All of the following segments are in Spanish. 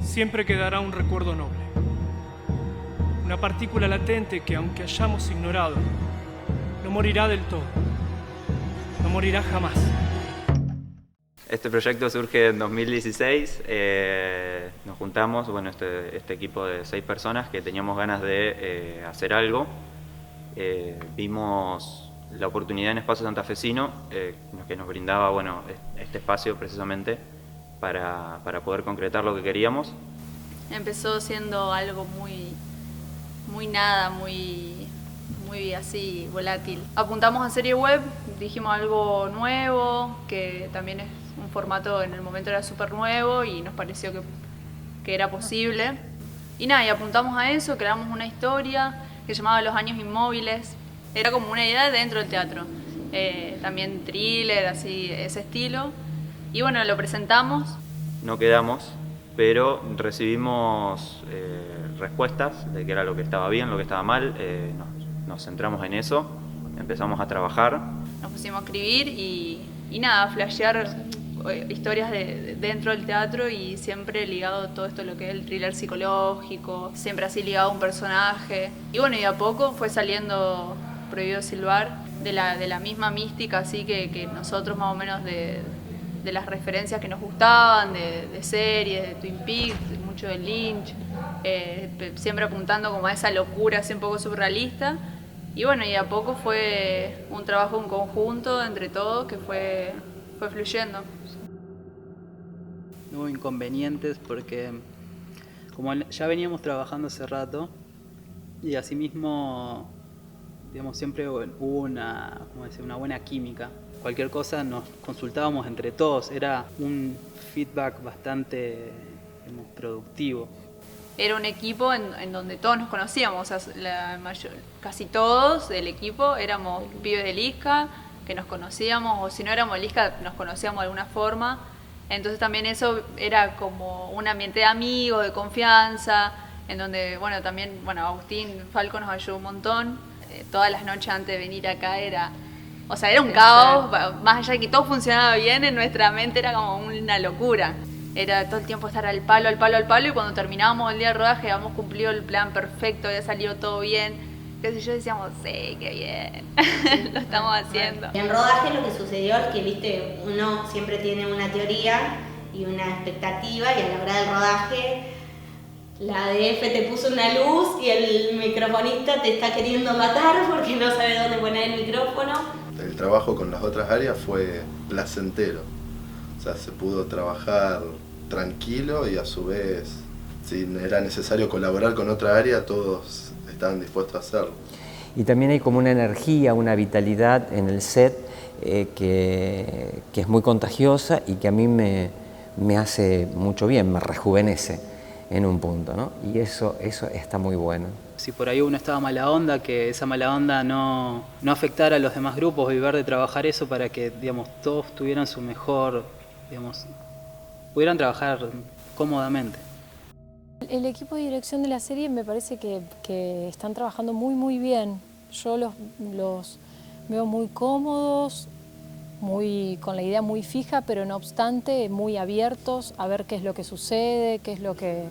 siempre quedará un recuerdo noble. Una partícula latente que, aunque hayamos ignorado, no morirá del todo. No morirá jamás. Este proyecto surge en 2016. Nos juntamos, bueno, este equipo de 6 personas que teníamos ganas de hacer algo. Vimos la oportunidad en Espacio Santafesino, que nos brindaba, bueno, este espacio precisamente para poder concretar lo que queríamos. Empezó siendo algo muy así volátil. Apuntamos a serie web, dijimos algo nuevo, que también es un formato en el momento era súper nuevo y nos pareció que era posible. Y nada, y apuntamos a eso, creamos una historia que se llamaba Los Años Inmóviles. Era como una idea dentro del teatro. También thriller, así, ese estilo. Y bueno, lo presentamos. No quedamos, pero recibimos respuestas de qué era lo que estaba bien, lo que estaba mal. Nos centramos en eso, empezamos a trabajar. Nos pusimos a escribir y nada, a flashear historias dentro del teatro y siempre ligado a todo esto, lo que es el thriller psicológico, siempre así ligado a un personaje. Y bueno, y a poco fue saliendo Prohibido Silbar, de la misma mística, así que nosotros más o menos de las referencias que nos gustaban, de series, de Twin Peaks, mucho de Lynch, siempre apuntando como a esa locura así un poco surrealista. Y bueno, y a poco fue un trabajo en conjunto entre todos que fue fluyendo. No hubo inconvenientes porque como ya veníamos trabajando hace rato y asimismo, digamos, siempre hubo una buena química. Cualquier cosa nos consultábamos entre todos, era un feedback bastante, digamos, productivo. Era un equipo en donde todos nos conocíamos, o sea, casi todos del equipo éramos pibes de Lisca, que nos conocíamos, o si no éramos de Lisca, nos conocíamos de alguna forma. Entonces también eso era como un ambiente de amigos, de confianza, en donde, bueno, también, bueno, Agustín Falco nos ayudó un montón. Todas las noches antes de venir acá era un caos, más allá de que todo funcionaba bien, en nuestra mente era como una locura. Era todo el tiempo estar al palo, y cuando terminábamos el día de rodaje habíamos cumplido el plan perfecto, había salido todo bien, qué sé yo, decíamos, sí, qué bien, lo estamos haciendo. En rodaje lo que sucedió es que, viste, uno siempre tiene una teoría y una expectativa, y a la hora del rodaje la ADF te puso una luz y el microfonista te está queriendo matar porque no sabe dónde poner el micrófono. El trabajo con las otras áreas fue placentero. O sea, se pudo trabajar tranquilo y a su vez, si era necesario colaborar con otra área, todos estaban dispuestos a hacerlo. Y también hay como una energía, una vitalidad en el set que es muy contagiosa y que a mí me hace mucho bien, me rejuvenece en un punto, ¿no? Y eso está muy bueno. Si por ahí uno estaba mala onda, que esa mala onda no afectara a los demás grupos y ver de trabajar eso para que, digamos, todos tuvieran su mejor, digamos, pudieran trabajar cómodamente. El equipo de dirección de la serie me parece que están trabajando muy bien. Yo los veo muy cómodos, con la idea muy fija, pero no obstante muy abiertos a ver qué es lo que sucede, qué es lo que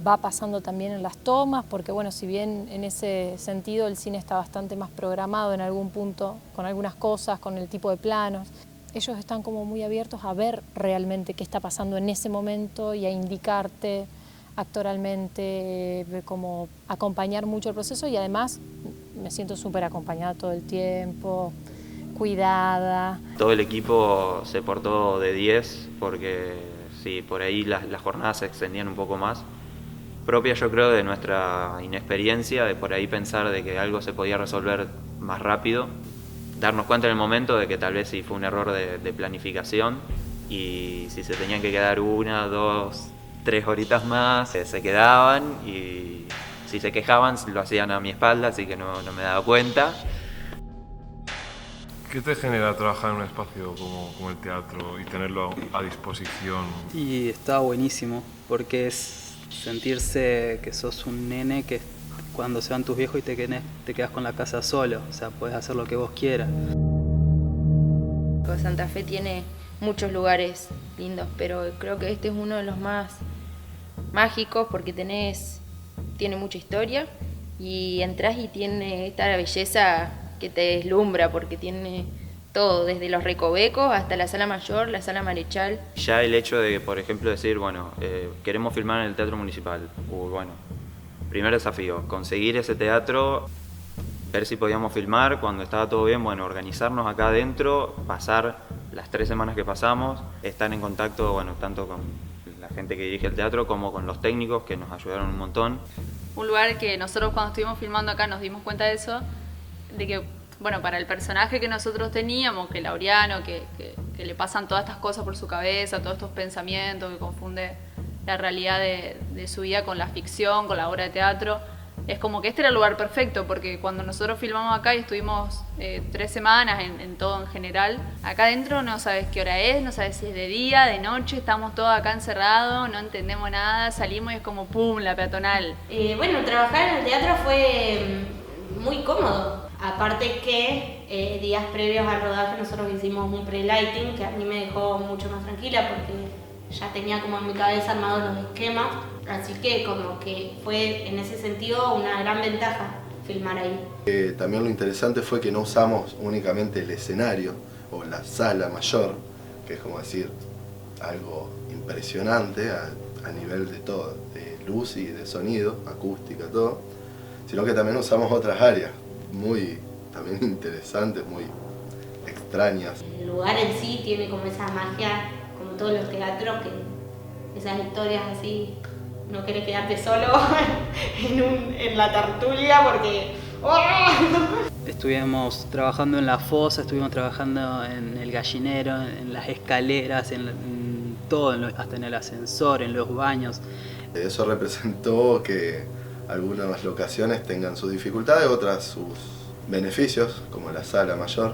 va pasando también en las tomas, porque bueno, si bien en ese sentido el cine está bastante más programado en algún punto, con algunas cosas, con el tipo de planos, ellos están como muy abiertos a ver realmente qué está pasando en ese momento y a indicarte actoralmente, como acompañar mucho el proceso, y además me siento súper acompañada todo el tiempo, cuidada. Todo el equipo se portó de 10 porque sí, por ahí las jornadas se extendían un poco más. Propia, yo creo, de nuestra inexperiencia, de por ahí pensar de que algo se podía resolver más rápido, darnos cuenta en el momento de que tal vez sí fue un error de planificación y si se tenían que quedar 1, 2, 3 horitas más, se quedaban, y si se quejaban lo hacían a mi espalda, así que no me daba cuenta. ¿Qué te genera trabajar en un espacio como el teatro y tenerlo a disposición? Y está buenísimo, porque es sentirse que sos un nene que cuando se van tus viejos y te quedas con la casa solo, o sea, puedes hacer lo que vos quieras. Santa Fe tiene muchos lugares lindos, pero creo que este es uno de los más mágicos porque tiene mucha historia y entras y tiene esta belleza que te deslumbra porque tiene todo, desde los recovecos hasta la sala mayor, la sala marechal. Ya el hecho de, por ejemplo, decir, bueno, queremos filmar en el Teatro Municipal. Bueno, primer desafío, conseguir ese teatro, ver si podíamos filmar, cuando estaba todo bien, bueno, organizarnos acá adentro, pasar las 3 semanas que pasamos, estar en contacto, bueno, tanto con la gente que dirige el teatro como con los técnicos que nos ayudaron un montón. Un lugar que nosotros cuando estuvimos filmando acá nos dimos cuenta de eso, de que, bueno, para el personaje que nosotros teníamos, que Laureano, que le pasan todas estas cosas por su cabeza, todos estos pensamientos, que confunde la realidad de su vida con la ficción, con la obra de teatro, es como que este era el lugar perfecto, porque cuando nosotros filmamos acá y estuvimos 3 semanas en todo en general, acá adentro no sabes qué hora es, no sabes si es de día, de noche, estamos todos acá encerrados, no entendemos nada, salimos y es como ¡pum! La peatonal. Bueno, trabajar en el teatro fue muy cómodo. Aparte que días previos al rodaje nosotros hicimos un pre-lighting que a mí me dejó mucho más tranquila porque ya tenía como en mi cabeza armados los esquemas. Así que como que fue en ese sentido una gran ventaja filmar ahí. También lo interesante fue que no usamos únicamente el escenario o la sala mayor, que es como decir algo impresionante a nivel de todo, de luz y de sonido, acústica, todo, sino que también usamos otras áreas muy también interesantes, muy extrañas. El lugar en sí tiene como esa magia, como todos los teatros, que esas historias así, no querés quedarte solo en la tertulia porque... ¡oh! Estuvimos trabajando en la fosa, estuvimos trabajando en el gallinero, en las escaleras, en todo, hasta en el ascensor, en los baños. Eso representó que algunas locaciones tengan sus dificultades, otras sus beneficios, como la sala mayor.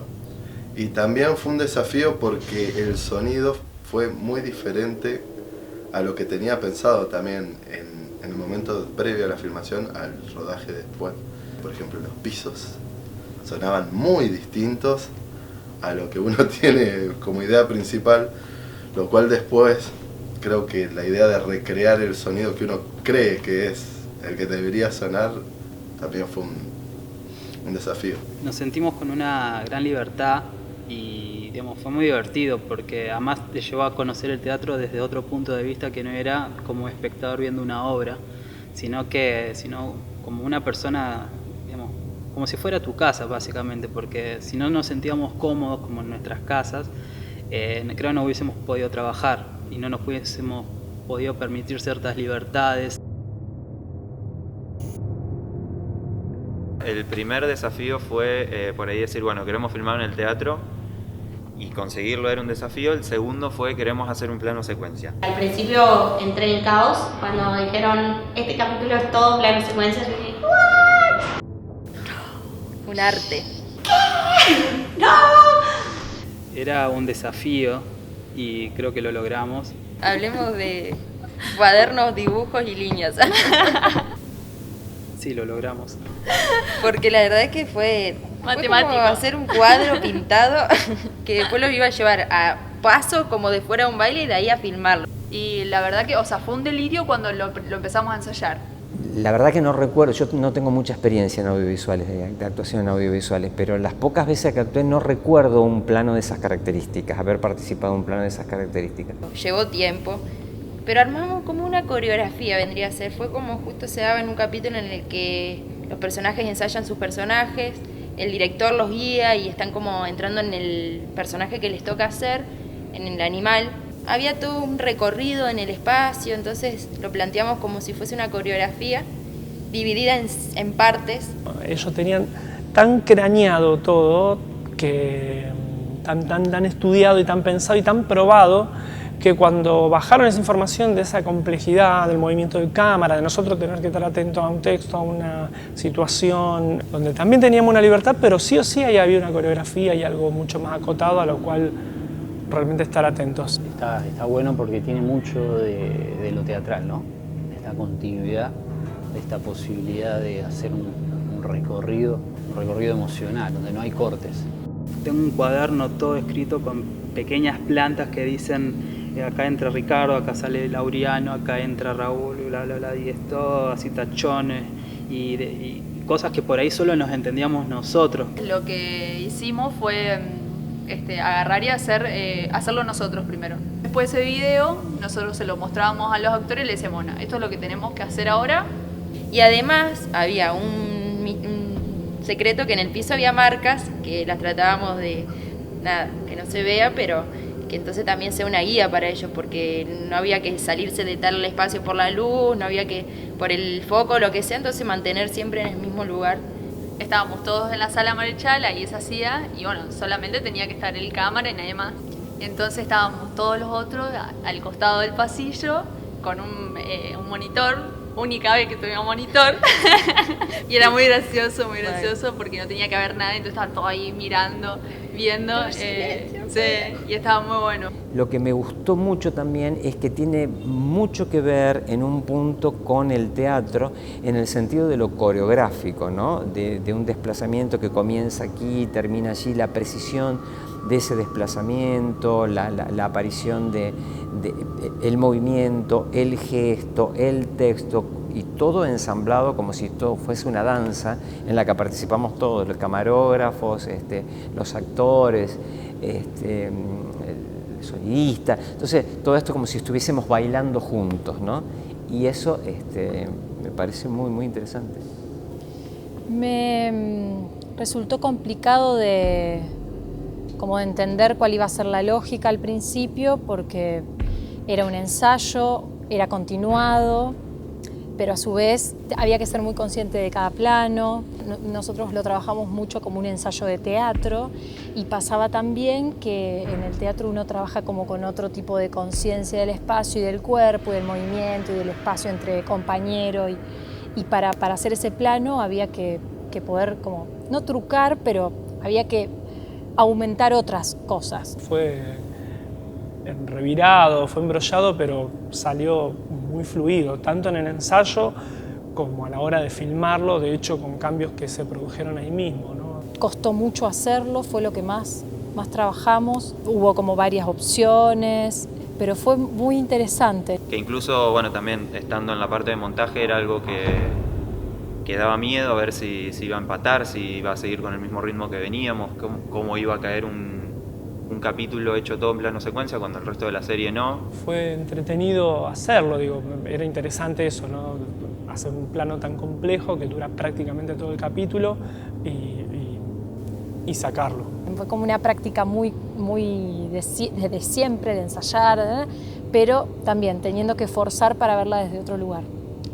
Y también fue un desafío porque el sonido fue muy diferente a lo que tenía pensado también en el momento previo a la filmación al rodaje después. Por ejemplo, los pisos sonaban muy distintos a lo que uno tiene como idea principal, lo cual después creo que la idea de recrear el sonido que uno cree que es el que debería sonar también fue un desafío. Nos sentimos con una gran libertad y digamos, fue muy divertido porque además te llevó a conocer el teatro desde otro punto de vista que no era como espectador viendo una obra, sino como una persona, digamos, como si fuera tu casa básicamente, porque si no nos sentíamos cómodos como en nuestras casas, creo que no hubiésemos podido trabajar y no nos hubiésemos podido permitir ciertas libertades. El primer desafío fue por ahí decir, bueno, queremos filmar en el teatro y conseguirlo era un desafío. El segundo fue, queremos hacer un plano secuencia. Al principio entré en caos cuando dijeron, este capítulo es todo plano secuencia. Yo dije, ¿what? Un arte. ¿Qué? ¡No! Era un desafío y creo que lo logramos. Hablemos de cuadernos, dibujos y líneas. Sí, lo logramos. Porque la verdad es que fue matemático. Como hacer un cuadro pintado que después lo iba a llevar a paso como de fuera a un baile y de ahí a filmarlo. Y la verdad que, o sea, fue un delirio cuando lo empezamos a ensayar. La verdad que no recuerdo, yo no tengo mucha experiencia en audiovisuales, de actuación en audiovisuales, pero las pocas veces que actué no recuerdo un plano de esas características, haber participado en un plano de esas características. Llevó tiempo, pero armamos como una coreografía, vendría a ser. Fue como justo se daba en un capítulo en el que los personajes ensayan sus personajes, el director los guía y están como entrando en el personaje que les toca hacer, en el animal. Había todo un recorrido en el espacio, entonces lo planteamos como si fuese una coreografía dividida en partes. Ellos tenían tan craneado todo, que tan estudiado y tan pensado y tan probado, que cuando bajaron esa información de esa complejidad del movimiento de cámara, de nosotros tener que estar atentos a un texto, a una situación, donde también teníamos una libertad, pero sí o sí ahí había una coreografía y algo mucho más acotado a lo cual realmente estar atentos. Está bueno porque tiene mucho de lo teatral, ¿no? Esta continuidad, esta posibilidad de hacer un recorrido emocional, donde no hay cortes. Tengo un cuaderno todo escrito con pequeñas plantas que dicen acá entra Ricardo, acá sale Laureano, acá entra Raúl, bla, bla, bla, y esto, así tachones, y cosas que por ahí solo nos entendíamos nosotros. Lo que hicimos fue agarrar y hacerlo nosotros primero. Después de ese video, nosotros se lo mostrábamos a los actores y le decíamos, bueno, esto es lo que tenemos que hacer ahora. Y además había un secreto, que en el piso había marcas que las tratábamos de, nada, que no se vea, pero que entonces también sea una guía para ellos, porque no había que salirse de tal espacio por la luz, no había que, por el foco, lo que sea, entonces mantener siempre en el mismo lugar. Estábamos todos en la sala Marechal, ahí se hacía, y bueno, solamente tenía que estar el cámara y nadie más. Entonces estábamos todos los otros al costado del pasillo con un monitor, única vez que tuvimos monitor, y era muy gracioso porque no tenía que haber nada, entonces estaban todos ahí mirando, viendo, sí, y estaba muy bueno. Lo que me gustó mucho también es que tiene mucho que ver en un punto con el teatro, en el sentido de lo coreográfico, ¿no? De un desplazamiento que comienza aquí y termina allí, la precisión de ese desplazamiento, la aparición el movimiento, el gesto, el texto, y todo ensamblado como si todo fuese una danza en la que participamos todos, los camarógrafos, los actores, el sonidista. Entonces, todo esto como si estuviésemos bailando juntos, ¿no? Y eso me parece muy, muy interesante. Me resultó complicado de entender cuál iba a ser la lógica al principio, porque era un ensayo, era continuado, pero a su vez había que ser muy consciente de cada plano. Nosotros lo trabajamos mucho como un ensayo de teatro, y pasaba también que en el teatro uno trabaja como con otro tipo de conciencia del espacio y del cuerpo y del movimiento y del espacio entre compañero, y para hacer ese plano había que poder, como no trucar, pero había que aumentar otras cosas. Fue revirado, fue embrollado, pero salió muy fluido, tanto en el ensayo como a la hora de filmarlo, de hecho con cambios que se produjeron ahí mismo, ¿no? Costó mucho hacerlo, fue lo que más trabajamos, hubo como varias opciones, pero fue muy interesante. Que incluso, bueno, también estando en la parte de montaje era algo que daba miedo, a ver si iba a empatar, si iba a seguir con el mismo ritmo que veníamos, cómo iba a caer un capítulo hecho todo en plano secuencia cuando el resto de la serie no. Fue entretenido hacerlo, digo, era interesante eso, ¿no? Hacer un plano tan complejo que dura prácticamente todo el capítulo y sacarlo. Fue como una práctica muy desde siempre, de ensayar, pero también teniendo que forzar para verla desde otro lugar.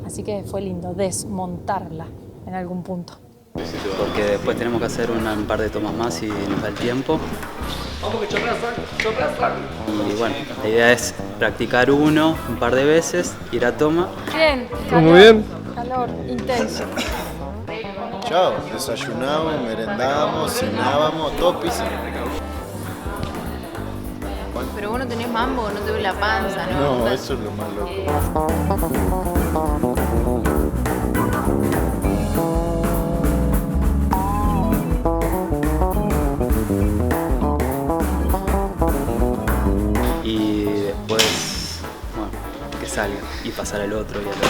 Así que fue lindo desmontarla en algún punto. Porque después tenemos que hacer un par de tomas más y nos da el tiempo. Y bueno, la idea es practicar un par de veces, ir a toma. Bien, muy bien. Calor intenso. Chao, desayunamos, merendamos, cenábamos, topis. Pero vos no tenés mambo, no te duele la panza, ¿no? No, eso es lo más loco. Y después, bueno, que salga y pasar al otro y al otro.